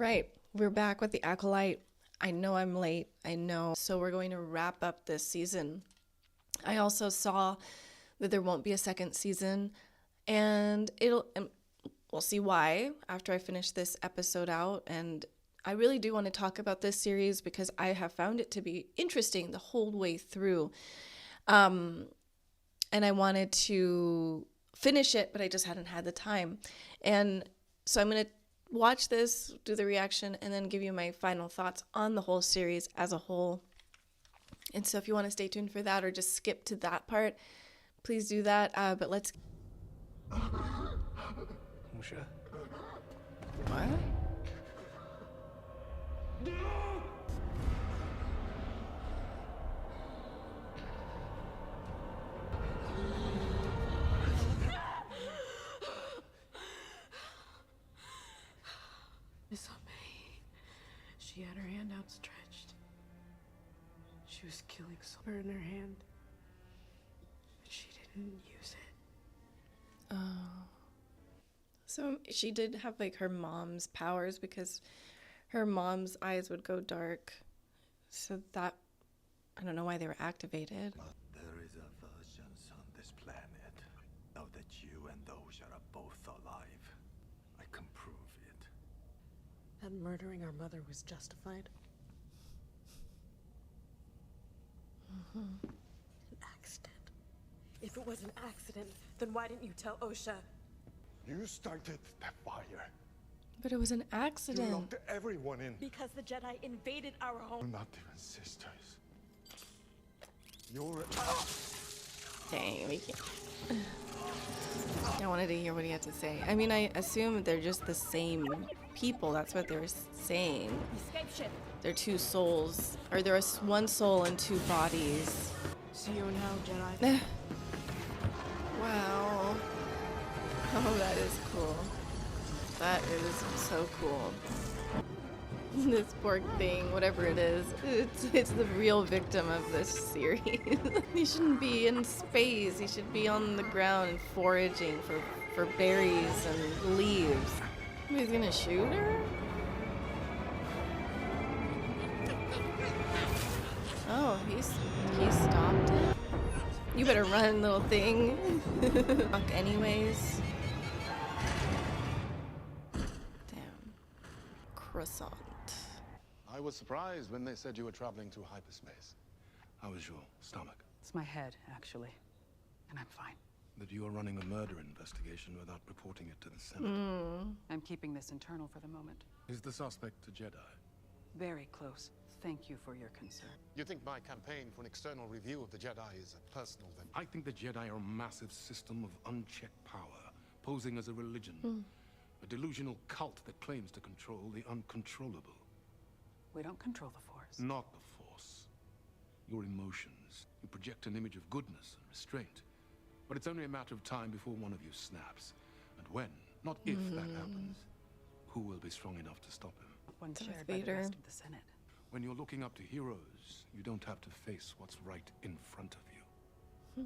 right, we're back with the Acolyte. I know I'm late, I know. So we're going to wrap up this season. I also saw that there won't be a second season, and we'll see why after I finish this episode out. And I really do want to talk about this series because I have found it to be interesting the whole way through. And I wanted to finish it, but I just hadn't had the time. And so I'm going to watch this, do the reaction, and then give you my final thoughts on the whole series as a whole. And so if you want to stay tuned for that or just skip to that part, please do that. But let's... Musha. What? Miss May. She had her hand outstretched. She was killing silver in her hand. But she didn't use it. Oh. So she did have like her mom's powers because her mom's eyes would go dark. So that, I don't know why they were activated. There is a version on this planet. Now that you and those are both alive, I can prove it. That murdering our mother was justified? An accident. If it was an accident, then why didn't you tell Osha? You started the fire. But it was an You accident. locked everyone in. Because the Jedi invaded our You're home. not even sisters. You're... Dang, we can't. I wanted to hear what he had to say. I mean, I assume they're just the same people. That's what they were saying. Escape ship. They're two souls, or there is one soul and two bodies. See you now, Jedi. Wow. Oh, that is cool. That is so cool. This poor thing, whatever it is, it's the real victim of this series. He shouldn't be in space. He should be on the ground and foraging for berries and leaves. He's gonna shoot her? Oh, he stopped it. You better run, little thing. Fuck anyways. Damn. Croissant. I was surprised when they said you were traveling through hyperspace. How is your stomach? It's my head, actually. And I'm fine. That you are running a murder investigation without reporting it to the Senate. I'm keeping this internal for the moment. Is the suspect a Jedi? Very close. Thank you for your concern. You think my campaign for an external review of the Jedi is a personal then? I think the Jedi are a massive system of unchecked power, posing as a religion. A delusional cult that claims to control the uncontrollable. We don't control the Force. Not the Force. Your emotions. You project an image of goodness and restraint. But it's only a matter of time before one of you snaps. And when, not if that happens, who will be strong enough to stop him? One Darth shared by the Vader. rest of the Senate. When you're looking up to heroes, you don't have to face what's right in front of you.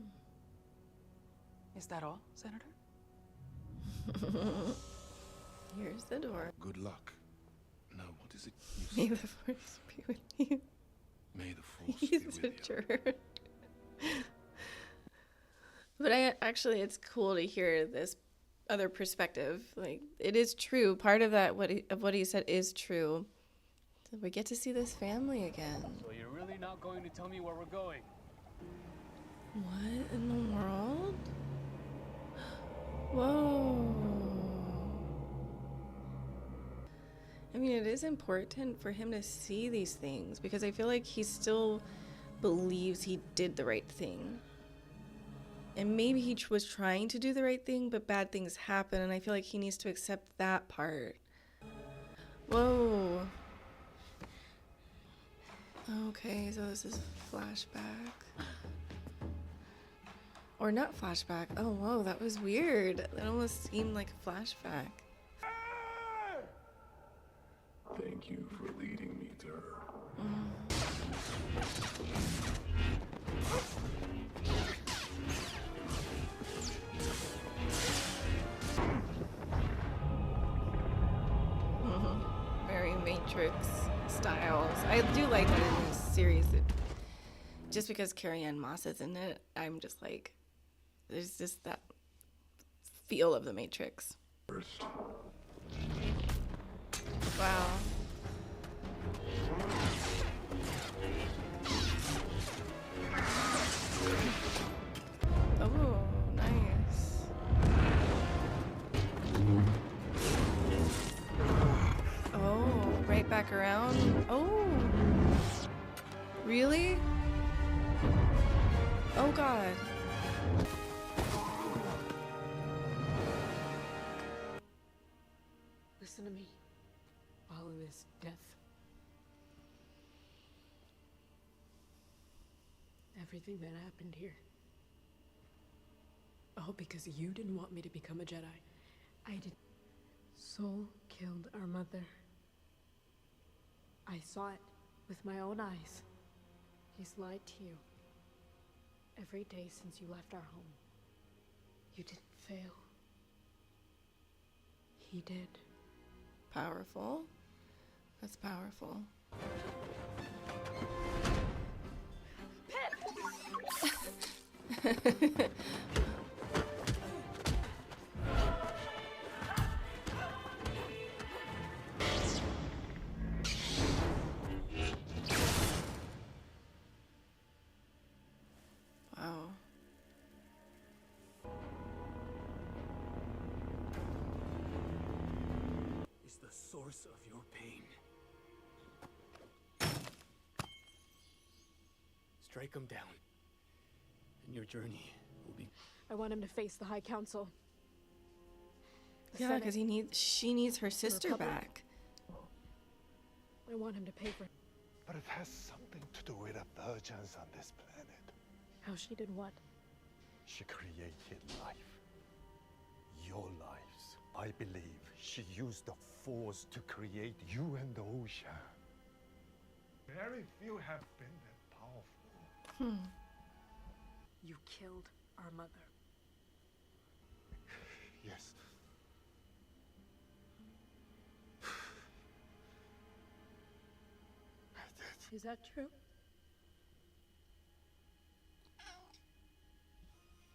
Is that all, Senator? Here's the door. Good luck. Now, what is it May you the say? Force be with you. May the Force be He's with a you. jerk. But it's cool to hear this other perspective. Like, it is true. Part of that, what he said is true. So we get to see this family again. So you're really not going to tell me where we're going? What in the world? Whoa. I mean, it is important for him to see these things because I feel like he still believes he did the right thing. And maybe he was trying to do the right thing, but bad things happen, and I feel like he needs to accept that part. Whoa. Okay, so this is flashback. Or not flashback. Oh, whoa, that was weird. That almost seemed like a flashback. Thank you for leading me to her. Very Matrix styles. I do like that in this series. Just because Carrie-Anne Moss is in it, I'm just like, there's just that feel of the Matrix. Wow. Oh, nice. Oh, right back around. Oh, really? Oh, God. Listen to me. Follow this death. Everything that happened here. All because you didn't want me to become a Jedi. I did. Soul killed our mother. I saw it with my own eyes. He's lied to you. Every day since you left our home. You didn't fail. He did. Powerful. That's powerful. Wow. Is the source of your pain. Strike him down, and your journey will be. I want him to face the High Council. The Yeah, Senate. because she needs her sister Republic. back. I want him to pay for But it has something to do with the virgins on this planet. how she did what? She created life. Your lives. I believe she used the Force to create you and the ocean. Very few have been that powerful. You killed our mother. Yes. I did. Is that true?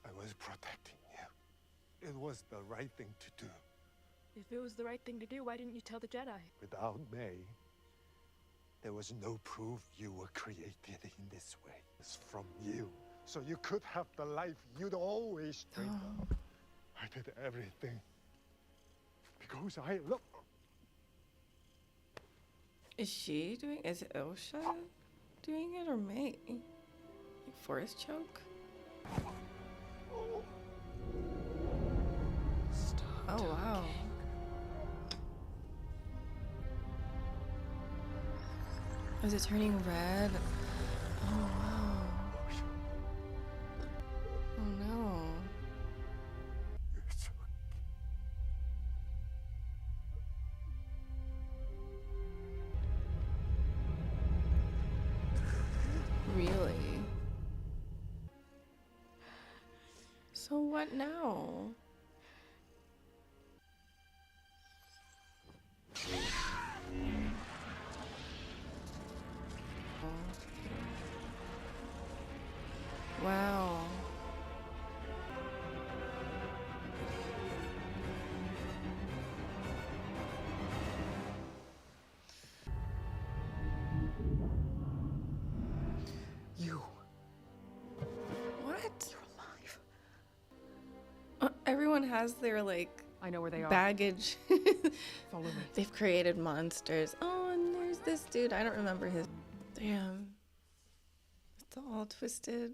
I was protecting you. It was the right thing to do. If it was the right thing to do, why didn't you tell the Jedi? Without May, there was no proof you were created in this way. It's from you. So you could have the life you'd always dreamed of. I did everything because I love. Is she doing? Is it Osha doing it or May? Like forest choke? Stop. Oh wow. Is it turning red? Oh wow. Oh no. It's Really? So what now? Wow. You. What? You're alive. Everyone has their like I know where they are. baggage. Follow me. They've created monsters. Oh, and there's this dude. I don't remember his. Damn. It's all twisted.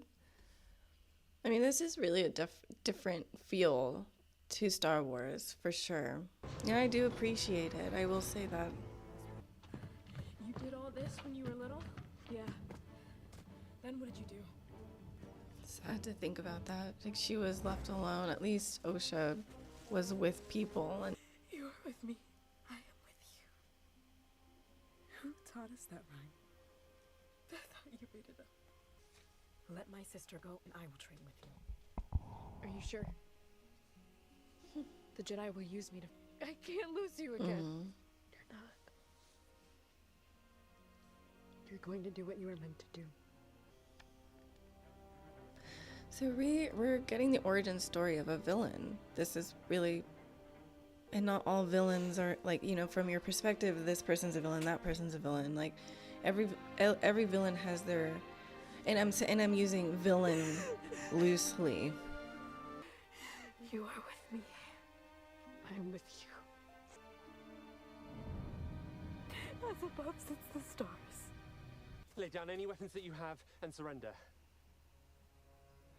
I mean, this is really a different feel to Star Wars, for sure. And I do appreciate it. I will say that. You did all this when you were little? Yeah. Then what did you do? Sad to think about that. Like, she was left alone. At least Osha was with people. And You are with me. I am with you. Who taught us that rhyme? I thought you made it up. Let my sister go and I will train with you. Are you sure? The Jedi will use me to... I can't lose you again. You're not. You're going to do what you were meant to do. So we're getting the origin story of a villain. This is really, and not all villains are like, you know, from your perspective, this person's a villain, that person's a villain. Like every villain has their, and I'm using villain loosely. You are with me. I am with you. As above sits the stars. Lay down any weapons that you have and surrender.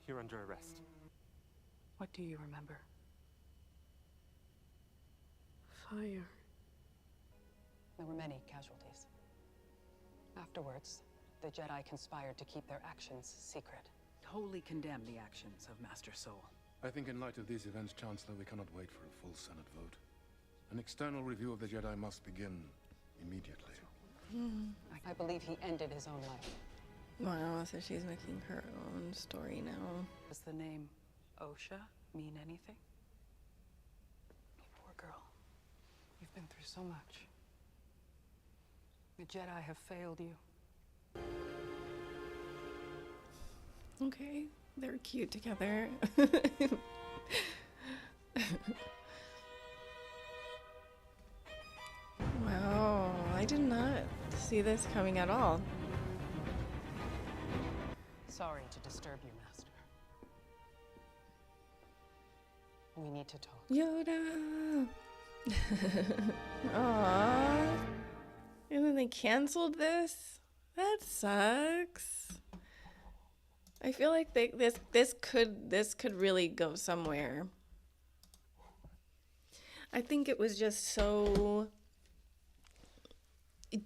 You're under arrest. What do you remember? Fire. There were many casualties. Afterwards, the Jedi conspired to keep their actions secret. Wholly condemn the actions of Master Soul. I think in light of these events, Chancellor, we cannot wait for a full Senate vote. An external review of the Jedi must begin immediately. I believe he ended his own life. Wow, so she's making her own story now. Does the name Osha mean anything? You poor girl. You've been through so much. The Jedi have failed you. Okay, they're cute together. Wow, I did not see this coming at all. Sorry to disturb you, Master. We need to talk. Yoda! Aww. And then they canceled this? That sucks. I feel like this could really go somewhere. I think it was just so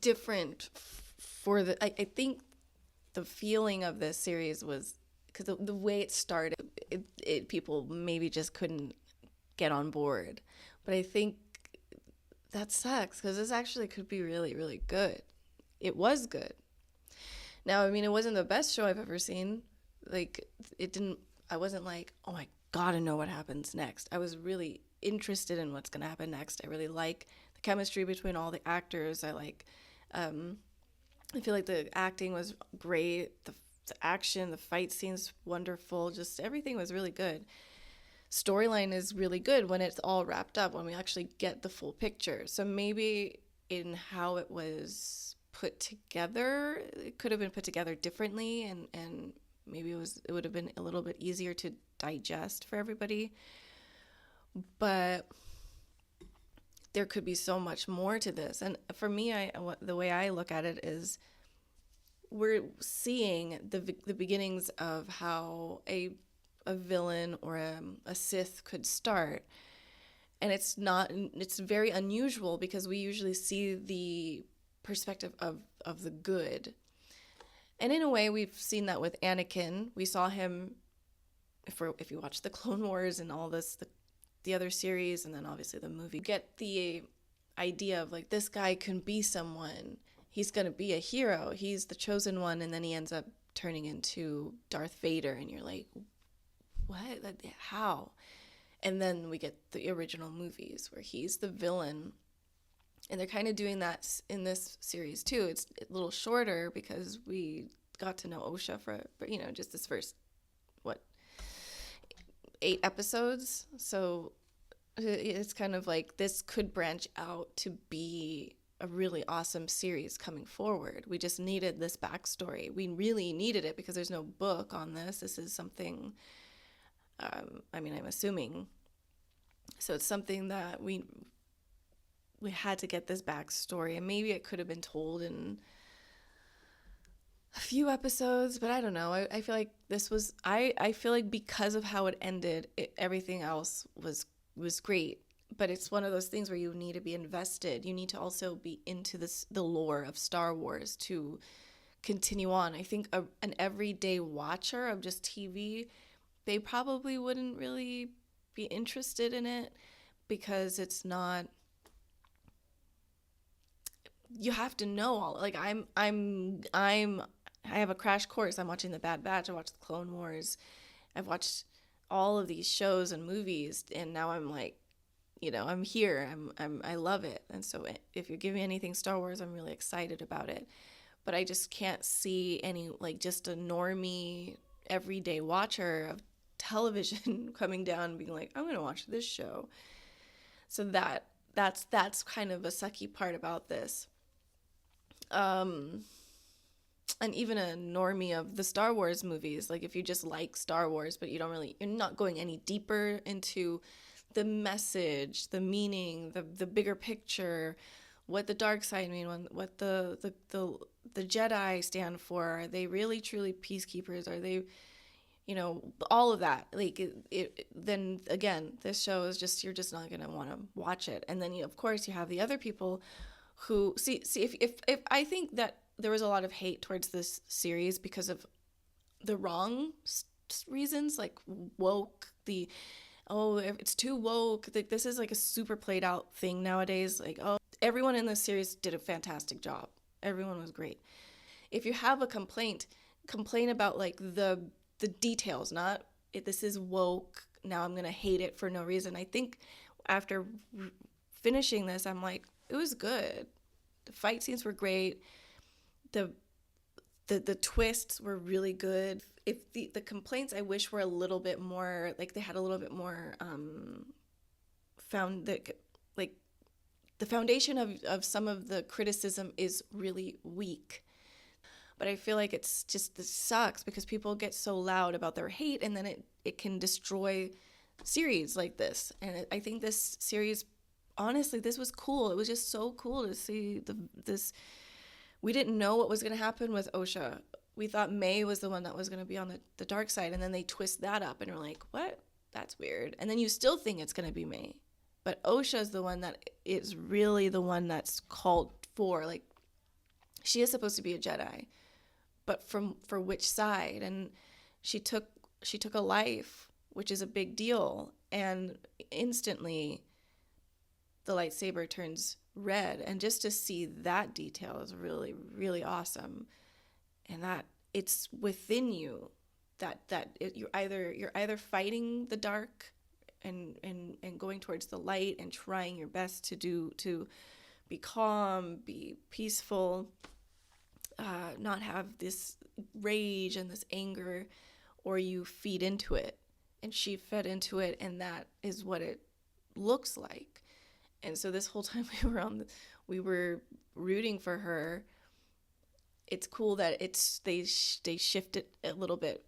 different for the. I think the feeling of this series was because the way it started, people maybe just couldn't get on board. But I think that sucks because this actually could be really, really good. It was good. Now, I mean, it wasn't the best show I've ever seen. Like, I wasn't like, oh, I gotta know what happens next. I was really interested in what's gonna happen next. I really like the chemistry between all the actors. I feel like the acting was great. The action, the fight scenes, wonderful. Just everything was really good. Storyline is really good when it's all wrapped up, when we actually get the full picture. So maybe in how it was put together, it could have been put together differently, and maybe it would have been a little bit easier to digest for everybody. But there could be so much more to this. And for me, the way I look at it is we're seeing the beginnings of how a villain or a Sith could start. And it's very unusual because we usually see the perspective of the good. And in a way, we've seen that with Anakin. We saw him, if you watch the Clone Wars and all this, the other series, and then obviously the movie, you get the idea of like, this guy can be someone. He's going to be a hero. He's the chosen one. And then he ends up turning into Darth Vader. And you're like, what? How? And then we get the original movies where he's the villain. And they're kind of doing that in this series too. It's a little shorter because we got to know Osha for just this first, 8 episodes. So it's kind of like this could branch out to be a really awesome series coming forward. We just needed this backstory. We really needed it because there's no book on this. This is something, I'm assuming. So it's something that we had to get this backstory, and maybe it could have been told in a few episodes, but I don't know. I feel like this was, I feel like because of how it ended, everything else was great. But it's one of those things where you need to be invested. You need to also be into the lore of Star Wars to continue on. I think an everyday watcher of just TV, they probably wouldn't really be interested in it because it's not. You have to know all. Like I have a crash course. I'm watching The Bad Batch. I watched The Clone Wars. I've watched all of these shows and movies, and now I'm like, I'm here. I love it. And so if you give me anything Star Wars, I'm really excited about it. but I just can't see any, like, just a normie everyday watcher of television coming down and being like, I'm gonna watch this show. So that's kind of a sucky part about this. And even a normie of the Star Wars movies, like if you just like Star Wars, but you're not going any deeper into the message, the meaning, the bigger picture, what the dark side mean, what the Jedi stand for. Are they really truly peacekeepers? Are they, all of that? Like then again, this show is just, you're just not gonna want to watch it. And then of course you have the other people who see if I think that there was a lot of hate towards this series because of the wrong reasons, like woke, it's too woke. Like, this is like a super played out thing nowadays. Like, oh, everyone in this series did a fantastic job. Everyone was great. If you have a complain about like the details, not this is woke, now I'm gonna hate it for no reason. I think after finishing this, I'm like, it was good. The fight scenes were great. The twists were really good. If the complaints I wish were a little bit more, like they had a little bit more the foundation of some of the criticism is really weak. But I feel like this sucks because people get so loud about their hate, and then it can destroy series like this. And I think this series, honestly, this was cool. It was just so cool to see this. We didn't know what was going to happen with Osha. We thought May was the one that was going to be on the dark side, and then they twist that up, and we're like, what? That's weird. And then you still think it's going to be May. But Osha is the one that is really the one that's called for. Like, she is supposed to be a Jedi, but for which side? And she took a life, which is a big deal, and instantly the lightsaber turns red, and just to see that detail is really, really awesome. And that it's within you you're either fighting the dark and going towards the light and trying your best to be calm, be peaceful, not have this rage and this anger, or you feed into it. And she fed into it, and that is what it looks like. And so this whole time we were rooting for her. It's cool that they shift it a little bit.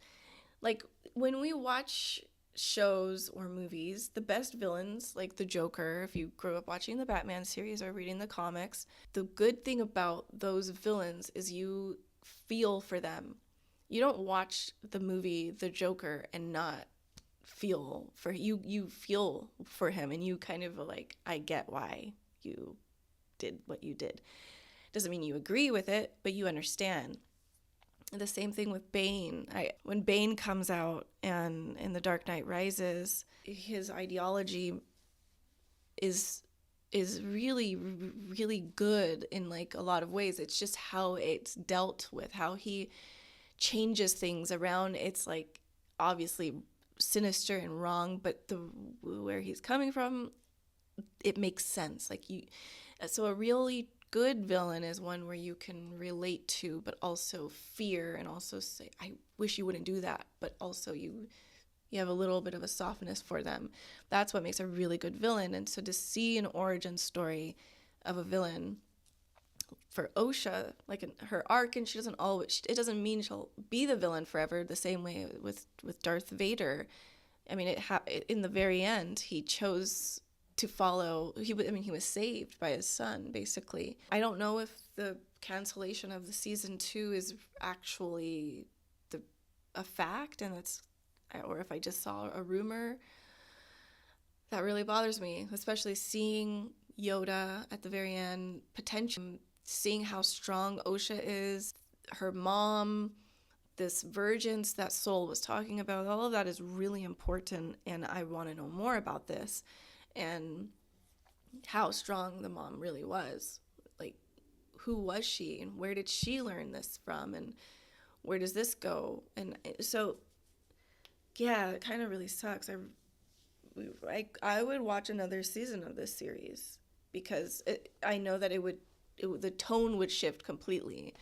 Like, when we watch shows or movies, the best villains, like the Joker, if you grew up watching the Batman series or reading the comics, the good thing about those villains is you feel for them. You don't watch the movie The Joker and not feel for you feel for him, and you kind of like, I get why you did what you did. Doesn't mean you agree with it, but you understand. The same thing with Bane. When Bane comes out and in The Dark Knight Rises, his ideology is really, really good in like a lot of ways. It's just how it's dealt with, how he changes things around. It's like obviously sinister and wrong, but where he's coming from, it makes sense. So a really good villain is one where you can relate to, but also fear, and also say, I wish you wouldn't do that, but also you have a little bit of a softness for them. That's what makes a really good villain. And so to see an origin story of a villain for Osha, like in her arc, and it doesn't mean she'll be the villain forever, the same way with Darth Vader. I mean, in the very end, he chose to follow. He was saved by his son, basically. I don't know if the cancellation of the season 2 is actually a fact, or if I just saw a rumor. That really bothers me, especially seeing Yoda at the very end, potentially seeing how strong Osha is, her mom, this virgins that Soul was talking about. All of that is really important, and I want to know more about this and how strong the mom really was. Like, who was she, and where did she learn this from, and where does this go? And so, yeah, it kind of really sucks. I would watch another season of this series because I know that the tone would shift completely.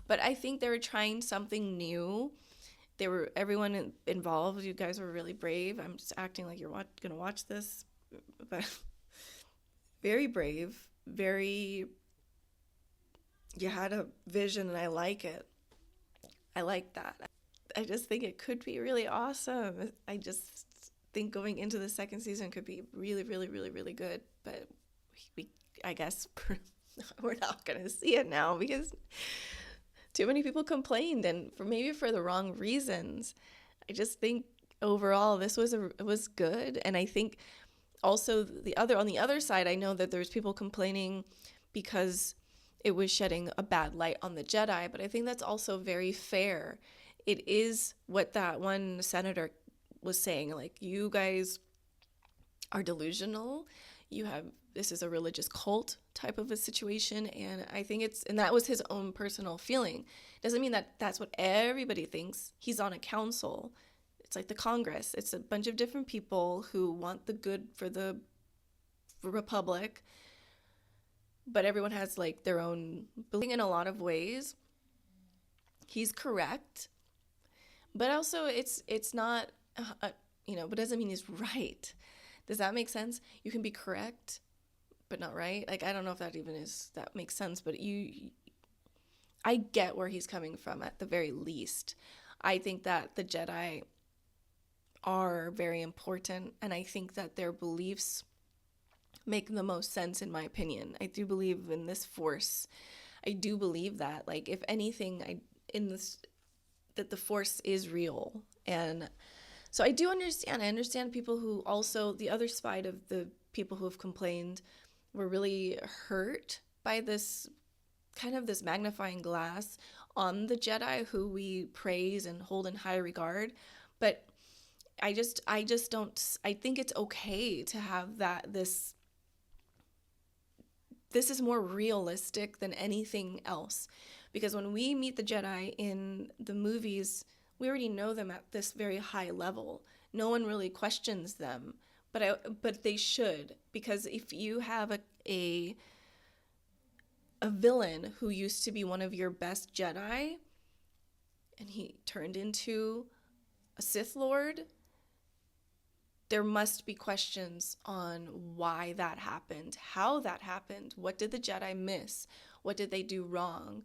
But I think they were trying something new. Everyone involved. You guys were really brave. I'm just acting like you're gonna watch this, but very brave. Very. You had a vision, and I like it. I like that. I just think it could be really awesome. I just think going into the second season could be really, really, really, really good. But I guess we're not gonna see it now because too many people complained, and maybe for the wrong reasons. I just think overall this was good, and I think also on the other side, I know that there's people complaining because it was shedding a bad light on the Jedi, but I think that's also very fair. It is what that one senator was saying, like, you guys are delusional. This is a religious cult type of a situation, and I think and that was his own personal feeling. Doesn't mean that that's what everybody thinks. He's on a council. It's like the Congress. It's a bunch of different people who want the good for the Republic, but everyone has like their own belief in a lot of ways. He's correct, but also it's not, but doesn't mean he's right. Does that make sense? You can be correct, but not right. Like, I don't know if that makes sense, but I get where he's coming from at the very least. I think that the Jedi are very important, and I think that their beliefs make the most sense, in my opinion. I do believe in this Force. I do believe that, like, if anything, that the Force is real. And so I do understand. I understand people who also, the other side of the people who have complained, were really hurt by this kind of this magnifying glass on the Jedi who we praise and hold in high regard. But I just don't, I think it's okay to have this is more realistic than anything else. Because when we meet the Jedi in the movies, we already know them at this very high level. No one really questions them, but they should, because if you have a villain who used to be one of your best Jedi, and he turned into a Sith Lord, there must be questions on why that happened, how that happened, what did the Jedi miss, what did they do wrong,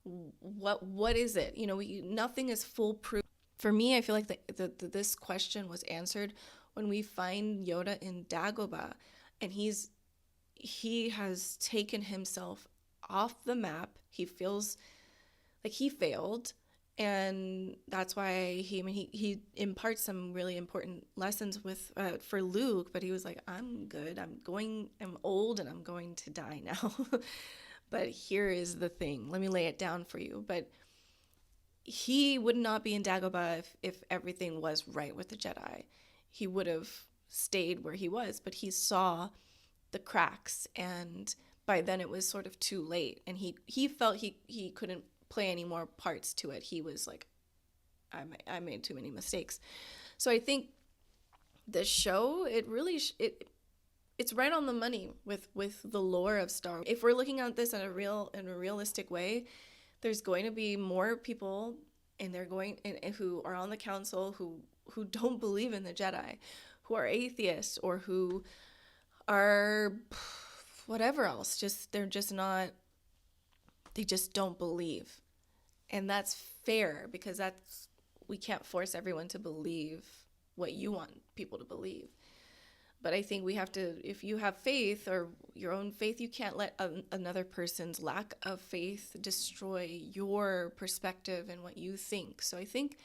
what is it? Nothing is foolproof. For me, I feel like this question was answered when we find Yoda in Dagobah, and he has taken himself off the map. He feels like he failed, and that's why he imparts some really important lessons for Luke. But he was like, I'm good. I'm old, and I'm going to die now. But here is the thing. Let me lay it down for you. But he would not be in Dagobah if everything was right with the Jedi. He would have stayed where he was, but he saw the cracks, and by then it was sort of too late, and he felt he couldn't play any more parts to it. He was like, I made too many mistakes. So I think the show, it's right on the money with the lore of Star Wars. If we're looking at this in a realistic way, there's going to be more people, and who are on the council who don't believe in the Jedi, who are atheists, or who are whatever else. They just don't believe. And that's fair, because we can't force everyone to believe what you want people to believe. But I think we have to, if you have faith, or your own faith, you can't let another person's lack of faith destroy your perspective and what you think. So I think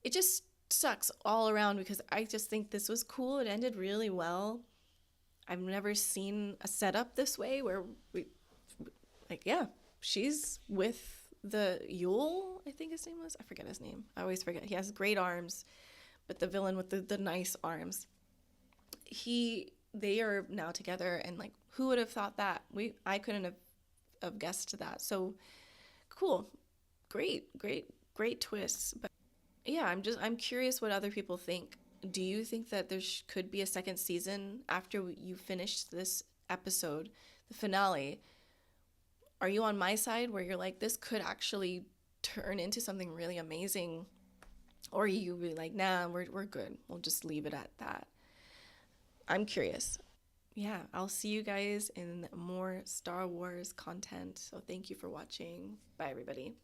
it just sucks all around, because I just think this was cool. It ended really well. I've never seen a setup this way where she's with the Yule, I think his name was. I forget his name. I always forget. He has great arms, but the villain with the nice arms. They are now together, and like, who would have thought that? I couldn't have guessed that. So cool. Great twists. But yeah, I'm curious what other people think. Do you think that there could be a second season after you finish this episode, the finale? Are you on my side where you're like, this could actually turn into something really amazing? Or you be like, nah, we're good. We'll just leave it at that. I'm curious. Yeah, I'll see you guys in more Star Wars content. So thank you for watching. Bye, everybody.